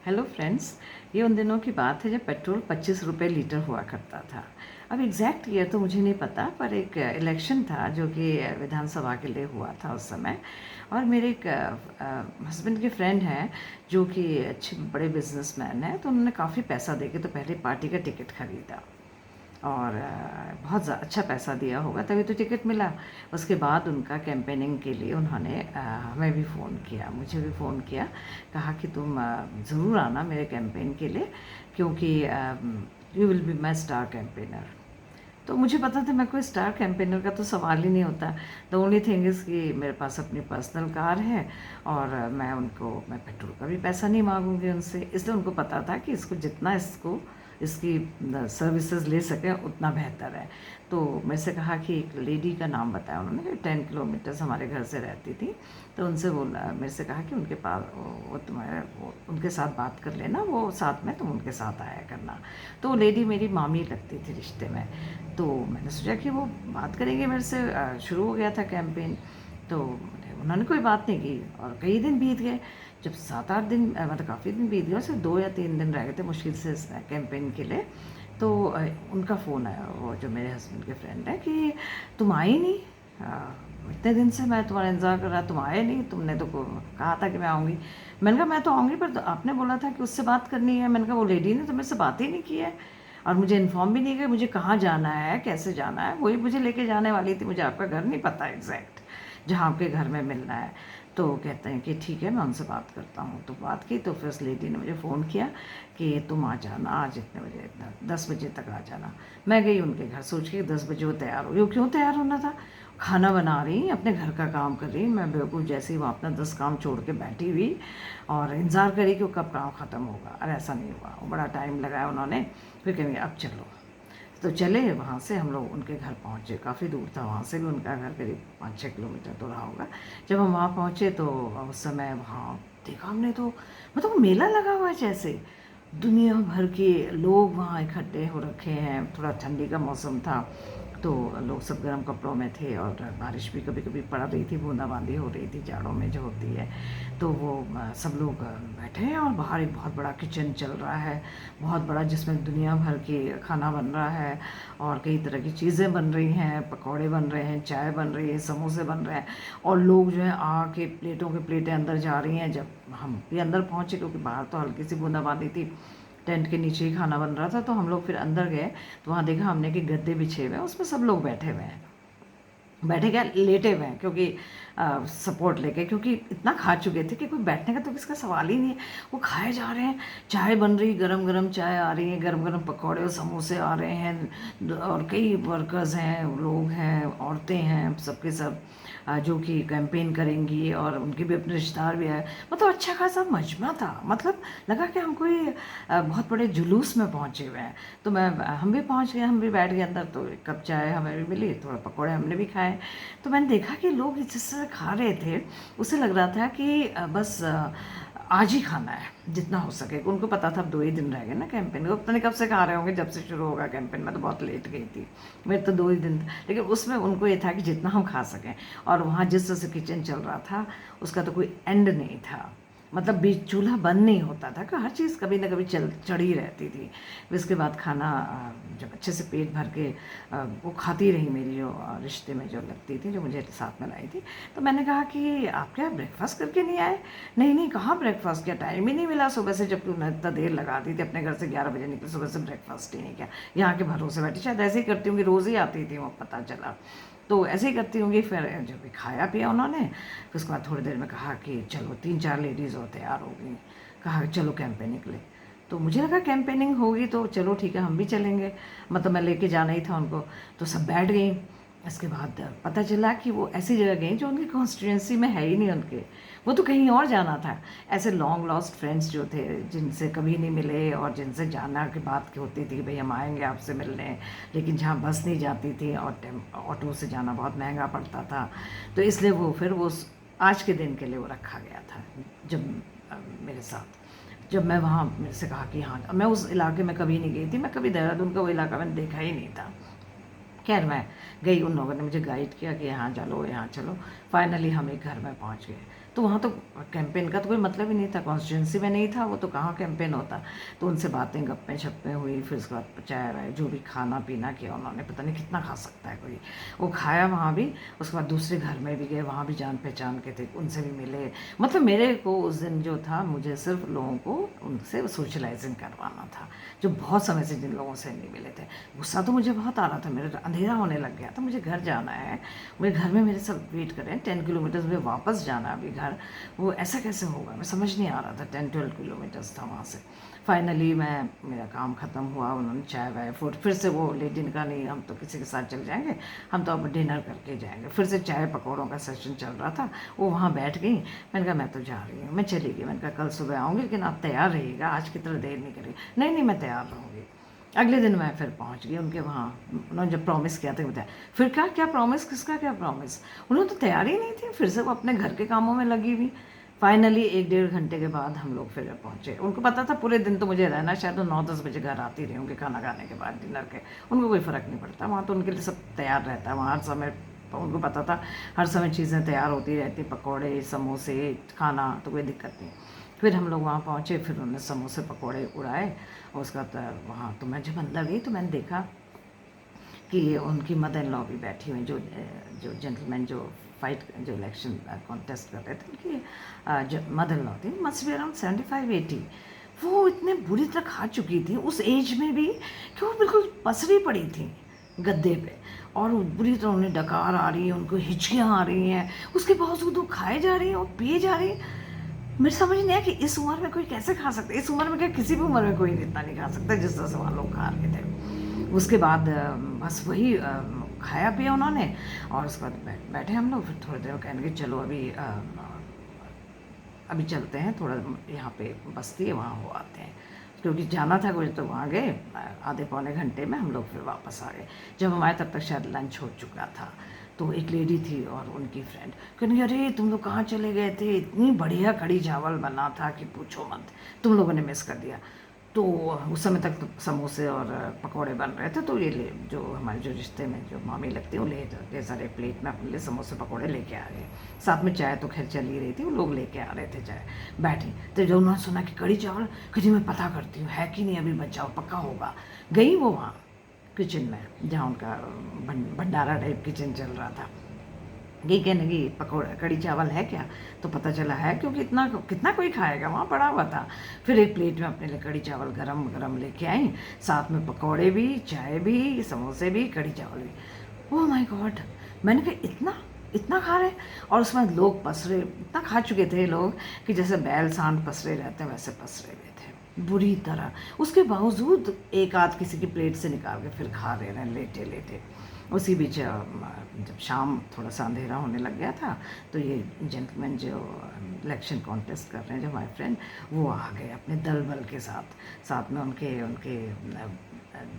Hello friends. ये उन दिनों की बात है जब पेट्रोल 25 रुपये लीटर हुआ करता था। अब एग्जैक्ट ईयर तो मुझे नहीं पता, पर एक इलेक्शन था जो कि विधानसभा के लिए हुआ था उस समय। और मेरे एक हस्बैंड के फ्रेंड हैं जो कि अच्छे बड़े बिजनेसमैन हैं, तो उन्होंने काफ़ी पैसा दे के तो पहले पार्टी का टिकट खरीदा। और बहुत अच्छा पैसा दिया होगा तभी तो टिकट मिला। उसके बाद उनका कैंपेनिंग के लिए उन्होंने हमें भी फ़ोन किया, मुझे भी फ़ोन किया। कहा कि तुम ज़रूर आना मेरे कैंपेन के लिए, क्योंकि you will be my star campaigner. तो मुझे पता था मैं कोई स्टार कैंपेनर का तो सवाल ही नहीं होता। द ओनली थिंग इज़ कि मेरे पास अपनी पर्सनल कार है, और मैं पेट्रोल का भी पैसा नहीं मांगूंगी उनसे। इसलिए उनको पता था कि इसको इसकी सर्विसेज ले सकें उतना बेहतर है। तो मेरे से कहा कि एक लेडी का नाम बताया उन्होंने, 10 किलोमीटर्स हमारे घर से रहती थी। तो उनसे बोला, मेरे से कहा कि उनके पास वो उनके साथ बात कर लेना, वो साथ में तुम उनके साथ आया करना। तो वो लेडी मेरी मामी लगती थी रिश्ते में। तो मैंने सोचा कि वो बात करेंगे मेरे से। शुरू हो गया था कैंपेन। तो उन्होंने कोई बात नहीं की, और कई दिन बीत गए। जब 7-8 दिन मतलब काफ़ी दिन बीत गए, सिर्फ 2 या 3 दिन रह गए थे मुश्किल से इस कैंपेन के लिए। तो उनका फ़ोन आया, वो जो मेरे हस्बैंड के फ्रेंड है, कि तुम आई नहीं। इतने दिन से मैं तुम्हारा इंतज़ार कर रहा, तुम आए नहीं। तुमने तो कहा था कि मैं आऊँगी। मैंने कहा मैं तो आऊँगी, पर तो आपने बोला था कि उससे बात करनी है। मैंने कहा वो लेडी ने तो मेरे से बात ही नहीं की है, और मुझे इन्फॉर्म भी नहीं किया मुझे कहाँ जाना है, कैसे जाना है। वही मुझे लेके जाने वाली थी, मुझे आपका घर नहीं पता एग्जैक्ट जहाँ आपके घर में मिलना है। तो कहते हैं कि ठीक है, मैं उनसे बात करता हूँ। तो बात की, तो फिर उस लेडी ने मुझे फ़ोन किया कि तुम आ जाना आज इतने बजे, इतना 10 बजे तक आ जाना। मैं गई उनके घर, सोच के 10 बजे वो तैयार हुई। वो क्यों तैयार होना था, खाना बना रही, अपने घर का काम कर रही। मैं बेवकूफ़ जैसे ही वहाँ अपना 10 काम छोड़ के बैठी हुई और इंतज़ार करी कि वो कब काम ख़त्म होगा। और ऐसा नहीं हुआ, वो बड़ा टाइम लगाया उन्होंने। फिर कहेंगे अब चलो। तो चले, वहाँ से हम लोग उनके घर पहुँचे। काफ़ी दूर था, वहाँ से भी उनका घर करीब 5-6 किलोमीटर तो रहा होगा। जब हम वहाँ पहुँचे तो उस समय वहाँ देखा हमने, तो मतलब वो मेला लगा हुआ है जैसे। दुनिया भर के लोग वहाँ इकट्ठे हो रखे हैं। थोड़ा ठंडी का मौसम था, तो लोग सब गर्म कपड़ों में थे, और बारिश भी कभी कभी पड़ रही थी, बूंदाबांदी हो रही थी जाड़ों में जो होती है। तो वो सब लोग बैठे हैं, और बाहर एक बहुत बड़ा किचन चल रहा है, बहुत बड़ा, जिसमें दुनिया भर के खाना बन रहा है, और कई तरह की चीज़ें बन रही हैं, पकौड़े बन रहे हैं, चाय बन रही है, समोसे बन रहे हैं। और लोग जो है आके प्लेटों के प्लेटें अंदर जा रही हैं। जब हम भी अंदर पहुँचे, क्योंकि बाहर तो हल्की सी बूंदाबांदी थी, टेंट के नीचे ही खाना बन रहा था, तो हम लोग फिर अंदर गए। तो वहाँ देखा हमने कि गद्दे बिछे हुए हैं, उसमें सब लोग बैठे हुए हैं। बैठे क्या, लेटे हुए हैं, क्योंकि सपोर्ट लेके, क्योंकि इतना खा चुके थे कि कोई बैठने का तो किसका सवाल ही नहीं है। वो खाए जा रहे हैं, चाय बन रही, गरम गरम चाय आ रही है, गरम गरम पकौड़े और समोसे आ रहे हैं। और कई वर्कर्स हैं, लोग हैं, औरतें हैं, सबके सब जो कि कैंपेन करेंगी, और उनके भी अपने रिश्तेदार भी आए। मतलब अच्छा खासा मजमा था। मतलब लगा कि हम कोई बहुत बड़े जुलूस में पहुँचे हुए हैं। तो हम भी पहुँच गए, हम भी बैठ गए अंदर। तो एक कप चाय हमें भी मिली, थोड़ा पकौड़े हमने भी खाए। तो मैंने देखा कि लोग जिस तरह खा रहे थे, उससे लग रहा था कि बस आज ही खाना है जितना हो सके। उनको पता था अब 2 ही दिन रह गए ना कैंपेन को। पता नहीं कब से खा रहे होंगे, जब से शुरू होगा कैंपेन। मैं तो बहुत लेट गई थी, मेरे तो 2 ही दिन थे। लेकिन उसमें उनको ये था कि जितना हम खा सकें। और वहाँ जिस तरह से किचन चल रहा था, उसका तो कोई एंड नहीं था। मतलब बीच चूल्हा बंद नहीं होता था, कि हर चीज़ कभी ना कभी चढ़ी रहती थी। फिर इसके बाद खाना जब अच्छे से पेट भर के वो खाती रही, मेरी जो रिश्ते में जो लगती थी, जो मुझे साथ में लाई थी। तो मैंने कहा कि आप क्या ब्रेकफास्ट करके नहीं आए। नहीं नहीं, कहाँ ब्रेकफास्ट किया, टाइम ही नहीं मिला सुबह से, जब तूने इतना देर लगा दी थी। अपने घर से 11 बजे निकली, सुबह से ब्रेकफास्ट ही नहीं किया। यहाँ के भरोसे बैठी, शायद ऐसे ही करती हूँ कि रोज़ ही आती थी वो, पता चला। तो ऐसे ही करती होंगी। फिर जब भी खाया पिया उन्होंने, फिर उसके बाद थोड़ी देर में कहा कि चलो, 3-4 लेडीज़ और तैयार हो गई। कहा चलो कैंपेनिंग के लिए। तो मुझे लगा कैंपेनिंग होगी तो चलो ठीक है, हम भी चलेंगे। मतलब मैं लेके जाना ही था उनको। तो सब बैठ गई। इसके बाद पता चला कि वो ऐसी जगह गई जो उनकी कॉन्स्टिट्यूंसी में है ही नहीं उनके। वो तो कहीं और जाना था। ऐसे लॉन्ग लॉस्ट फ्रेंड्स जो थे, जिनसे कभी नहीं मिले, और जिनसे जाना की बात होती थी कि भाई हम आएंगे आपसे मिलने, लेकिन जहाँ बस नहीं जाती थी, और ऑटो से जाना बहुत महंगा पड़ता था। तो इसलिए वो फिर वो आज के दिन के लिए वो रखा गया था। जब मेरे साथ, जब मैं वहाँ, मेरे से कहा कि हाँ, मैं उस इलाके में कभी नहीं गई थी, मैं कभी देहरादून का वो इलाका मैंने देखा ही नहीं था। खैर मैं गई, उन लोगों ने मुझे गाइड किया कि यहाँ चलो, यहाँ चलो। फाइनली हम एक घर में पहुँच गए। तो वहाँ तो कैंपेन का तो कोई मतलब ही नहीं था, कॉन्स्टिट्यूंसी में नहीं था वो, तो कहाँ कैंपेन होता। तो उनसे बातें गप्पें छप्पें हुई, फिर उसके बाद चाय वाय जो भी खाना पीना किया उन्होंने, पता नहीं कितना खा सकता है कोई, वो खाया वहाँ भी। उसके बाद दूसरे घर में भी गए, वहाँ भी जान पहचान के थे, उनसे भी मिले। मतलब मेरे को उस दिन जो था, मुझे सिर्फ लोगों को उनसे सोशलाइजिंग करवाना था, जो बहुत समय से जिन लोगों से नहीं मिले थे। गुस्सा तो मुझे बहुत आ रहा था, मेरा अंधेरा होने लग गया था, मुझे घर जाना है, मेरे घर में मेरे सब वेट कर रहे हैं, 10 किलोमीटर्स में वापस जाना अभी घर, वो ऐसा कैसे होगा, मैं समझ नहीं आ रहा था। 10-12 किलोमीटर्स था वहाँ से। फाइनली मेरा काम ख़त्म हुआ, उन्होंने चाय वाय फूड, फिर से वो लेडी ने कहा नहीं हम तो किसी के साथ चल जाएंगे, हम तो अब डिनर करके जाएंगे। फिर से चाय पकौड़ों का सेशन चल रहा था, वो वहाँ बैठ गई। मैंने कहा मैं तो जा रही हूँ, मैं चली गई। मैंने कहा कल सुबह आऊँगी, लेकिन आप तैयार रहिएगा, आज की तरह देर नहीं करिए। नहीं नहीं मैं तैयार रहूँगी। अगले दिन मैं फिर पहुंच गई उनके वहाँ। उन्होंने जब प्रॉमिस किया था बताया, फिर क्या क्या प्रॉमिस, किसका क्या प्रॉमिस, उन्होंने तो तैयारी नहीं थी, फिर से वो अपने घर के कामों में लगी हुई। फाइनली 1-1.5 घंटे के बाद हम लोग फिर पहुँचे। उनको पता था पूरे दिन तो मुझे रहना, शायद वो 9-10 बजे घर आती रही होंगी खाना खाने के बाद, डिनर के, उनको कोई फ़र्क नहीं पड़ता, वहाँ तो उनके लिए सब तैयार रहता है, वहाँ हर समय उनको पता था हर समय चीज़ें तैयार होती रहती, पकौड़े समोसे खाना, तो कोई दिक्कत नहीं। फिर हम लोग वहाँ पहुँचे, फिर उन्होंने समोसे पकौड़े उड़ाए, और उसका वहाँ तो मैं जब अंदर गई तो मैंने देखा कि उनकी मदर इन लॉ भी बैठी हुई, जो जो जेंटलमैन जो फाइट जो इलेक्शन कॉन्टेस्ट कर रहे थे, उनकी जो मदर इन लॉ थी, मस्ट बी अराउंड 75-80। वो इतने बुरी तरह खा चुकी थी उस एज में भी, कि वो बिल्कुल पसरी पड़ी थी गद्दे पे, और वो बुरी तरह उन्हें डकार आ रही है, उनको हिचकियाँ आ रही हैं, उसके बावजूद वो खाए जा रही हैं और पिए जा रही हैं। मेरे समझ नहीं आया कि इस उम्र में कोई कैसे खा सकता है, इस उम्र में क्या किसी भी उम्र में कोई इतना नहीं खा सकता जिस तरह से वहाँ लोग खा रहे थे। उसके बाद बस वही खाया पिया उन्होंने, और उसके बाद बैठे हम लोग। फिर थोड़ी देर कहने कि चलो अभी चलते हैं, थोड़ा यहाँ पे बस्ती है वहाँ हो आते हैं, क्योंकि जाना था कुछ, तो वहाँ गए। आधे पौने घंटे में हम लोग फिर वापस आ गए। जब हम आए तब तक शायद लंच हो चुका था। तो एक लेडी थी और उनकी फ्रेंड कहने, अरे तुम लोग कहाँ चले गए थे, इतनी बढ़िया कढ़ी चावल बना था कि पूछो मत, तुम लोगों ने मिस कर दिया। तो उस समय तक तो समोसे और पकौड़े बन रहे थे, तो ये ले जो हमारे जो रिश्ते में जो मामी लगती है, वो ले सारे प्लेट में अपने लिए समोसे पकौड़े लेके आ गए। साथ में चाय तो खैर चल ही रही थी, वो लोग लेके आ रहे थे चाय। बैठी तो जब उन्होंने सुना कि कढ़ी चावल, कहती मैं पता करती हूँ है कि नहीं, अभी बचाओ पक्का होगा। गई वो वहाँ किचन में, जहाँ उनका भंडारा टाइप किचन चल रहा था, ये कहने की पकौड़ा कढ़ी चावल है क्या, तो पता चला है, क्योंकि इतना कितना कोई खाएगा, वहाँ पड़ा हुआ था। फिर एक प्लेट में अपने लिए कढ़ी चावल गरम गरम लेके आई, साथ में पकौड़े भी, चाय भी, समोसे भी, कढ़ी चावल भी। ओह माय गॉड, मैंने कहा इतना इतना खा रहे। और उसमें लोग पसरे, इतना खा चुके थे लोग कि जैसे बैल सांड पसरे रहते हैं वैसे पसरे हुए थे बुरी तरह। उसके बावजूद एक आध किसी की प्लेट से निकाल के फिर खा रहे हैं लेटे लेटे। उसी बीच जब शाम थोड़ा सा अंधेरा होने लग गया था, तो ये जेंटलमैन जो इलेक्शन कॉन्टेस्ट कर रहे हैं, जो हमारे फ्रेंड, वो आ गए अपने दल बल के साथ। साथ में उनके उनके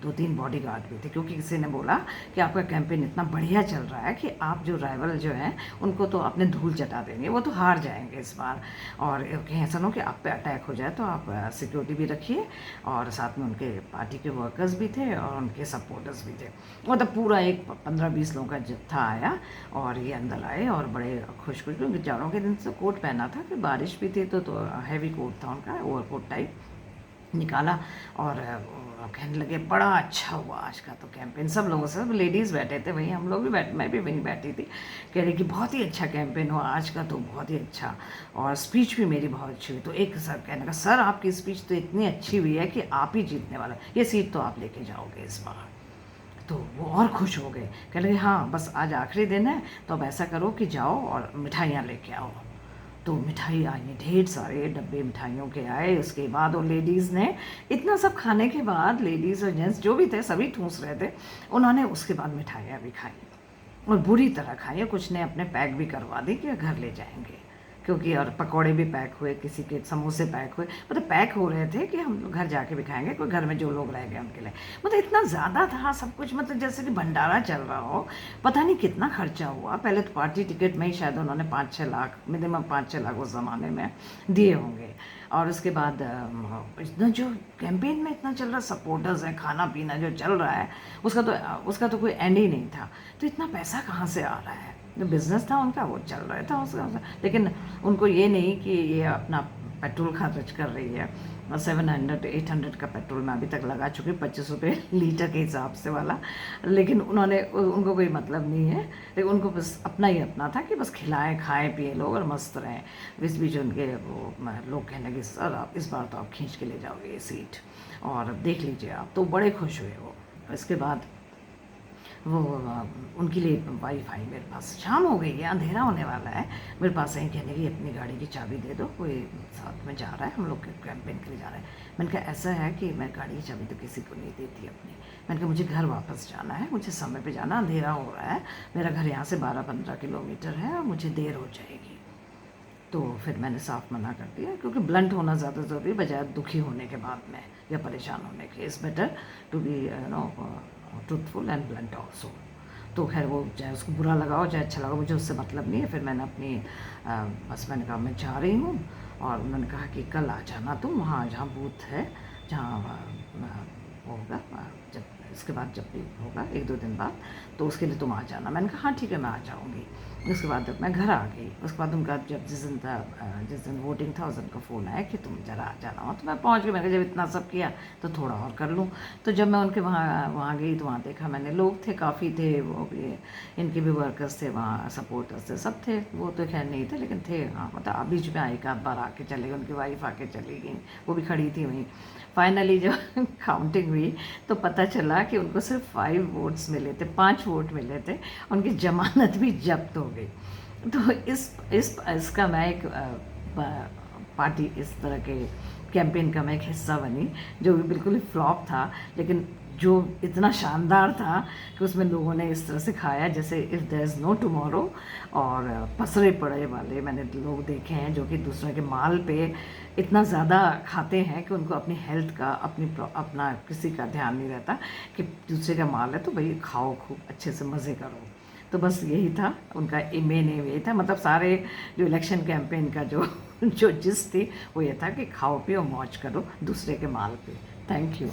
2-3 बॉडीगार्ड भी थे, क्योंकि किसी ने बोला कि आपका कैंपेन इतना बढ़िया चल रहा है कि आप जो राइवल जो हैं उनको तो आपने धूल चटा देंगे, वो तो हार जाएंगे इस बार, और कहीं ऐसा ना हो कि आप पे अटैक हो जाए, तो आप सिक्योरिटी भी रखिए। और साथ में उनके पार्टी के वर्कर्स भी थे और उनके सपोर्टर्स भी थे। मतलब पूरा एक 15-20 लोगों का जत्था आया और ये अंदर आए, और बड़े खुश खुश, क्योंकि जाड़ों के दिन से कोट पहना था, कि बारिश भी थी तो हैवी कोट था उनका, ओवरकोट टाइप निकाला। और कहने लगे बड़ा अच्छा हुआ आज का तो कैंपेन। सब लोगों से, सब लेडीज़ बैठे थे वहीं, हम लोग भी मैं भी वहीं बैठी थी। कह रही कि बहुत ही अच्छा कैंपेन हुआ आज का, तो बहुत ही अच्छा, और स्पीच भी मेरी बहुत अच्छी हुई। तो एक सर कहने लगा, सर आपकी स्पीच तो इतनी अच्छी हुई है कि आप ही जीतने वाला, ये सीट तो आप लेके जाओगे इस बार। तो वो और खुश हो गए, कह लगे हाँ बस आज आखिरी दिन है, तो अब ऐसा करो कि जाओ और मिठाइयाँ लेके आओ। तो मिठाई आई, ढेर सारे डब्बे मिठाइयों के आए। उसके बाद वो लेडीज़ ने इतना सब खाने के बाद, लेडीज़ और जेंट्स जो भी थे सभी ठूस रहे थे, उन्होंने उसके बाद मिठाइयाँ भी खाई और बुरी तरह खाई। कुछ ने अपने पैक भी करवा दी कि घर ले जाएंगे, क्योंकि और पकौड़े भी पैक हुए, किसी के समोसे पैक हुए, मतलब पैक हो रहे थे कि हम घर जाके भी खाएंगे, कोई घर में जो लोग रह गए उनके लिए। मतलब इतना ज़्यादा था सब कुछ, मतलब जैसे कि भंडारा चल रहा हो। पता नहीं कितना खर्चा हुआ। पहले तो पार्टी टिकट में ही शायद उन्होंने 5-6 लाख, मिनिमम 5-6 लाख उस ज़माने में दिए होंगे। और उसके बाद इतना जो कैंपेन में इतना चल रहा, सपोर्टर्स हैं, खाना पीना जो चल रहा है, उसका तो कोई एंड ही नहीं था। तो इतना पैसा कहाँ से आ रहा है? जो बिज़नेस था उनका वो चल रहा था उसका, लेकिन उनको ये नहीं कि ये अपना पेट्रोल खर्च कर रही है। 700-800 का पेट्रोल मैं अभी तक लगा चुकी, 25 रुपये लीटर के हिसाब से वाला। लेकिन उनको कोई मतलब नहीं है, लेकिन उनको बस अपना ही अपना था कि बस खिलाएं खाएं पिए लोग और मस्त रहें। इस बीच उनके लोग कहने लगे, सर आप इस बार तो आप खींच के ले जाओगे ये सीट, और देख लीजिए आप। तो बड़े खुश हुए वो। इसके बाद वो उनके लिए वाईफाई मेरे पास, शाम हो गई है, अंधेरा होने वाला है, मेरे पास आई, कहने की अपनी गाड़ी की चाबी दे दो, कोई साथ में जा रहा है, हम लोग कैंपेन के लिए जा रहे हैं। मैंने कहा ऐसा है कि मैं गाड़ी की चाबी तो किसी को नहीं देती अपनी। मैंने कहा मुझे घर वापस जाना है, मुझे समय पे जाना, अंधेरा हो रहा है, मेरा घर यहाँ से 12-15 किलोमीटर है और मुझे देर हो जाएगी। तो फिर मैंने साफ मना कर दिया, क्योंकि ब्लंट होना ज़्यादा ज़रूरी बजाय दुखी होने के बाद में या परेशान होने के। It's better to be truthful and blunt also. तो खैर वो चाहे उसको बुरा लगा हो चाहे अच्छा लगा, मुझे उससे मतलब नहीं है। फिर मैंने बस मैंने कहा मैं जा रही हूँ, और उन्होंने कहा कि कल आ जाना तुम वहाँ जहाँ बूथ है, जहाँ होगा, जब इसके बाद जब भी होगा 1-2 दिन बाद, तो उसके लिए तुम आ जाना। मैंने कहा हाँ ठीक है मैं आ जाऊँगी। उसके बाद मैं घर आ गई। उसके बाद उनका जब जिस दिन वोटिंग था उस दिन का फ़ोन आया कि तुम ज़रा आ जाना। तो मैं पहुँच गई। मैंने कहा जब इतना सब किया तो थोड़ा और कर लूँ। तो जब मैं उनके वहाँ गई तो वहाँ देखा मैंने, लोग थे, काफ़ी थे, वो भी इनके भी वर्कर्स थे वहाँ, सपोर्टर्स थे, सब थे। वो तो खैर नहीं थे लेकिन थे, हाँ मतलब बीच में एक आध बार आके चले गए, उनकी वाइफ आके चली गई, वो भी खड़ी थी वहीं। फाइनली जब काउंटिंग हुई तो पता चला कि उनको सिर्फ 5 वोट्स मिले थे, 5 वोट मिले थे, उनकी जमानत भी जब्त हो गई। तो इसका मैं एक पार्टी, इस तरह के कैंपेन का मैं एक हिस्सा बनी, जो भी बिल्कुल ही फ्लॉप था, लेकिन जो इतना शानदार था कि उसमें लोगों ने इस तरह से खाया जैसे if there is no tomorrow. और पसरे पड़े वाले मैंने लोग देखे हैं जो कि दूसरे के माल पे इतना ज़्यादा खाते हैं कि उनको अपनी हेल्थ का, अपना किसी का ध्यान नहीं रहता कि दूसरे का माल है तो भाई खाओ, खूब अच्छे से मज़े करो। तो बस यही था उनका मेन एम, यही था। मतलब सारे जो इलेक्शन कैंपेन का जो जिस थी वो ये था कि खाओ पियो मौज करो दूसरे के माल पे। Thank you.